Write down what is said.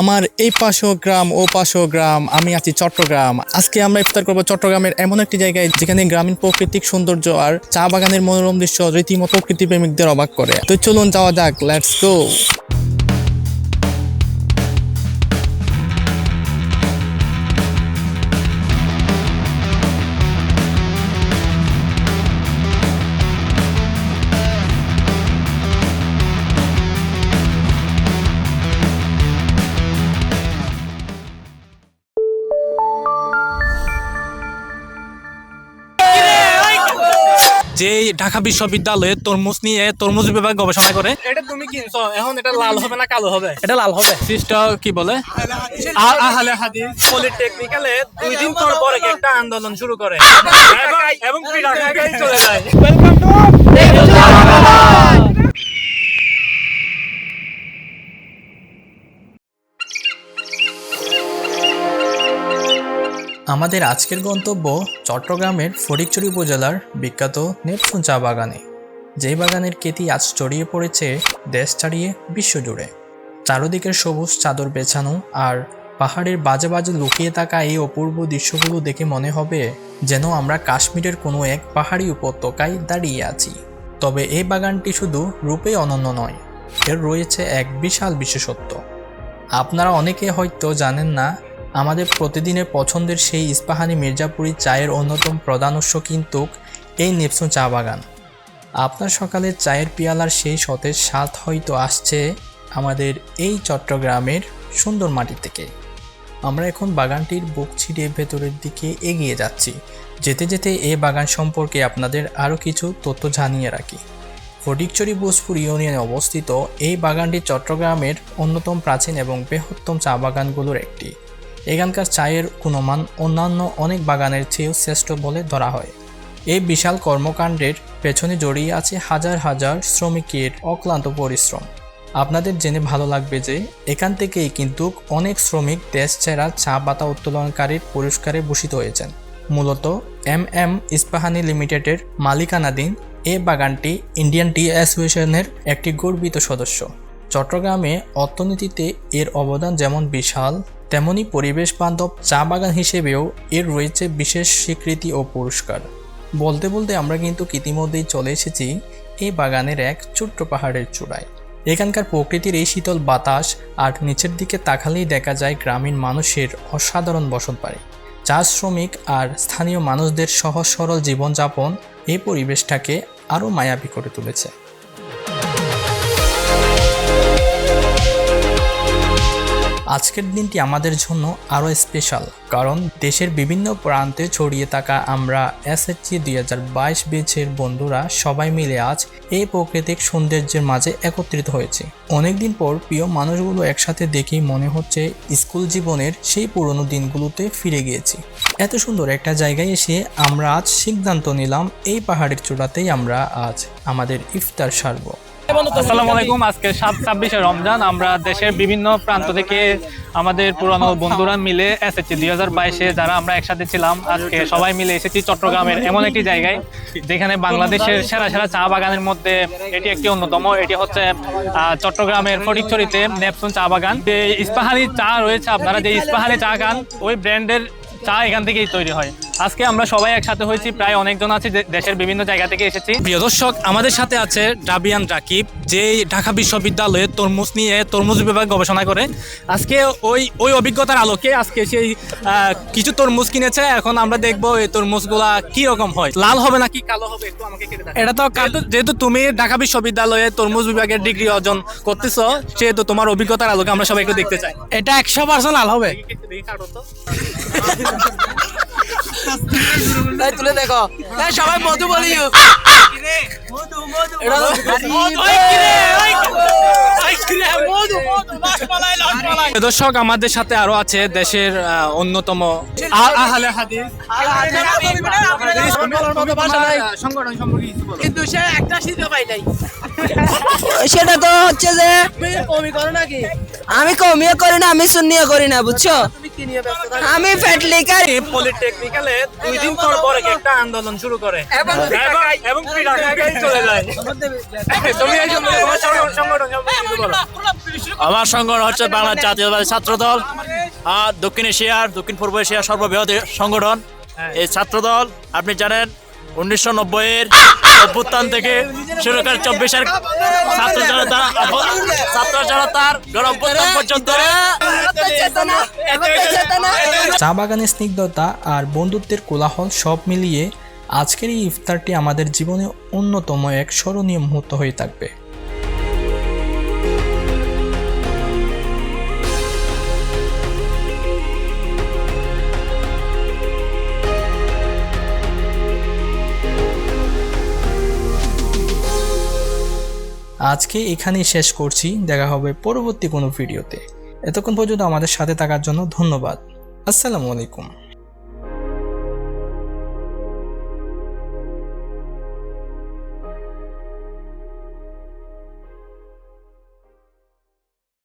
আমার এই পাশেও গ্রাম ও পাশেও গ্রাম, আমি আছি চট্টগ্রাম। আজকে আমরা ইফতার করবো চট্টগ্রামের এমন একটি জায়গায় যেখানে গ্রামীণ প্রাকৃতিক সৌন্দর্য আর চা বাগানের মনোরম দৃশ্য রীতিমতো প্রকৃতি প্রেমিকদের অবাক করে। তো চলুন যাওয়া যাক, লেটস গো। যে ঢাকা বিশ্ববিদ্যালয়ে তরমুজ নিয়ে তরমুজ বিভাগ গবেষণা করে। এটা তুমি কিনছো, এখন এটা লাল হবে না কালো হবে? এটা লাল হবে। সিস্টার কি বলে? আহলে হাদিস পলিটেকনিক্যালে 2 দিন পর একটা আন্দোলন শুরু করে এবং ঢাকায় চলে যায়। ওয়েলকাম টু আমাদের আজকের গন্তব্য চট্টগ্রামের ফটিকছড়ি উপজেলার বিখ্যাত নেপসুন চা বাগানে, যেই বাগানের খ্যাতি আজ ছড়িয়ে পড়েছে দেশ ছাড়িয়ে বিশ্বজুড়ে। চারদিকের সবুজ চাদর বেছানো আর পাহাড়ের বাজে বাজে লুকিয়ে থাকা এই অপূর্ব দৃশ্যগুলো দেখে মনে হবে যেন আমরা কাশ্মীরের কোনো এক পাহাড়ি উপত্যকায় দাঁড়িয়ে আছি। তবে এই বাগানটি শুধু রূপেই অনন্য নয়, এর রয়েছে এক বিশাল বিশেষত্ব। আপনারা অনেকে হয়তো জানেন না, আমাদের প্রতিদিনের পছন্দের সেই ইস্পাহানি মির্জাপুরি চায়ের অন্যতম প্রধান উৎস কিন্তু এই নেপসুন চা বাগান। আপনার সকালের চায়ের পিয়ালার সেই সতেজ স্বাদ হয়তো আসছে আমাদের এই চট্টগ্রামের সুন্দর মাটি থেকে। আমরা এখন বাগানটির বুক ছিঁড়ে ভেতরের দিকে এগিয়ে যাচ্ছি। যেতে যেতে এই বাগান সম্পর্কে আপনাদের আরও কিছু তথ্য জানিয়ে রাখি। ফটিকছড়ি ভোজপুর ইউনিয়নে অবস্থিত এই বাগানটি চট্টগ্রামের অন্যতম প্রাচীন এবং বৃহত্তম চা বাগানগুলোর একটি। এখানকার চায়ের গুণমান অন্যান্য অনেক বাগানের চেয়েও শ্রেষ্ঠ বলে ধরা হয়। এই বিশাল কর্মকাণ্ডের পেছনে জড়িয়ে আছে হাজার হাজার শ্রমিকের অক্লান্ত পরিশ্রম। আপনাদের জেনে ভালো লাগবে যে এখান থেকেই কিন্তু অনেক শ্রমিক দেশ ছেড়া চা পাতা উত্তোলনকারীর পুরস্কারে ভূষিত হয়েছেন। মূলত এম ইস্পাহানি লিমিটেডের মালিকানাধীন এই বাগানটি ইন্ডিয়ান টি অ্যাসোসিয়েশনের একটি গর্বিত সদস্য। চট্টগ্রামে অর্থনীতিতে এর অবদান যেমন বিশাল, তেমনি পরিবেশ বান্ধব চা বাগান হিসেবেও এর রয়েছে বিশেষ স্বীকৃতি ও পুরস্কার। বলতে বলতে আমরা কিন্তু ইতিমধ্যেই চলে এসেছি এই বাগানের এক ছোট্ট পাহাড়ের চূড়ায়। এখানকার প্রকৃতির এই শীতল বাতাস আর নিচের দিকে তাকালেই দেখা যায় গ্রামীণ মানুষের অসাধারণ বসতবাড়ি। চা শ্রমিক আর স্থানীয় মানুষদের সহজ সরল জীবনযাপন এই পরিবেশটাকে আরও মায়াবী করে তুলেছে। আজকের দিনটি আমাদের জন্য আরও স্পেশাল, কারণ দেশের বিভিন্ন প্রান্তে ছড়িয়ে থাকা আমরা এসএসসি 2022 ব্যাচের বন্ধুরা সবাই মিলে আজ এই প্রাকৃতিক সৌন্দর্যের মাঝে একত্রিত হয়েছে। অনেকদিন পর প্রিয় মানুষগুলো একসাথে দেখেই মনে হচ্ছে স্কুল জীবনের সেই পুরনো দিনগুলোতে ফিরে গিয়েছি। এত সুন্দর একটা জায়গায় এসে আমরা আজ সিদ্ধান্ত নিলাম এই পাহাড়ের চূড়াতেই আমরা আজ আমাদের ইফতার সারব। আসসালামু আলাইকুম। আজকে 7-26 রমজান। আমরা দেশের বিভিন্ন প্রান্ত থেকে আমাদের পুরানো বন্ধুরা মিলে এসেছি 2022-এ যারা আমরা একসাথে ছিলাম, আজকে সবাই মিলে এসেছি চট্টগ্রামের এমন একটি জায়গায় যেখানে বাংলাদেশের সেরা সেরা চা বাগানের মধ্যে এটি একটি অন্যতম। এটি হচ্ছে চট্টগ্রামের ফটিকছড়িতে নেপসুন চা বাগান। যে ইস্পাহানি চা রয়েছে, আপনারা যে ইস্পাহানি চা খান ওই ব্র্যান্ডের চা এখান থেকেই তৈরি হয়। আজকে আমরা সবাই একসাথে হয়েছি, প্রায় অনেকজন আছে দেশের বিভিন্ন জায়গা থেকে এসেছি। প্রিয় দর্শক, আমাদের সাথে আছে রাবিয়ান রাকিব, যে ঢাকা বিশ্ববিদ্যালয়ে তরমুজ নিয়ে তরমুজ বিভাগ গবেষণা করে। আজকে ওই অভিজ্ঞতার আলোকে আজকে সেই কিছু তরমুজ কিনেছে। এখন আমরা দেখবো এই তরমুজগুলা কি রকম হয়, লাল হবে নাকি কালো হবে, একটু আমাকে কেটে দেখাও। এটা তো যেহেতু তুমি ঢাকা বিশ্ববিদ্যালয়ে তরমুজ বিভাগের ডিগ্রি অর্জন করতেছো, সেহেতু তোমার অভিজ্ঞতার আলোকে আমরা সবাই একটু দেখতে চাই। এটা 100% লাল হবে। তাই তুলে দেখো, তাই সবাই মধু বলি। দর্শক, আমাদের সাথে আরো আছে দেশের অন্যতম আহলে হাদিস কিন্তু সে একটা শীতে পাই নাই। সেটা তো হচ্ছে যে কমি করো নাকি? আমি কমিয়ে করি না, আমি সুন্নিয়ে করি না, বুঝছো? আমি ফ্যাটলিকার পলিটেকনিক্যালে 2 দিন পর একটা আন্দোলন শুরু করে এবং ঢাকায় চলে যায়। তুমি এই সংগঠন সম্পর্কে বলো। আমার সংগঠন হচ্ছে বাংলাদেশ জাতীয়তাবাদী ছাত্র দল, দক্ষিণ এশিয়ার, দক্ষিণ পূর্ব এশিয়ার সর্ববৃহৎ সংগঠন। এই ছাত্র দল আপনি জানেন 1990-এর অভ্যুত্থান থেকে শুরু করে 24-এর ছাত্র জনতার গণ অভ্যুত্থান পর্যন্ত চা বাগানের স্নিগ্ধতা আর বন্ধুত্বের কোলাহল সব মিলিয়ে আজকের এই ইফতারটি আমাদের জীবনে অন্যতম এক স্মরণীয় মুহূর্ত হয়ে থাকবে। আজকে এখানেই শেষ করছি, দেখা হবে পরবর্তী কোনো ভিডিওতে। এতক্ষণ পর্যন্ত আমাদের সাথে থাকার জন্য ধন্যবাদ। আসসালামু আলাইকুম।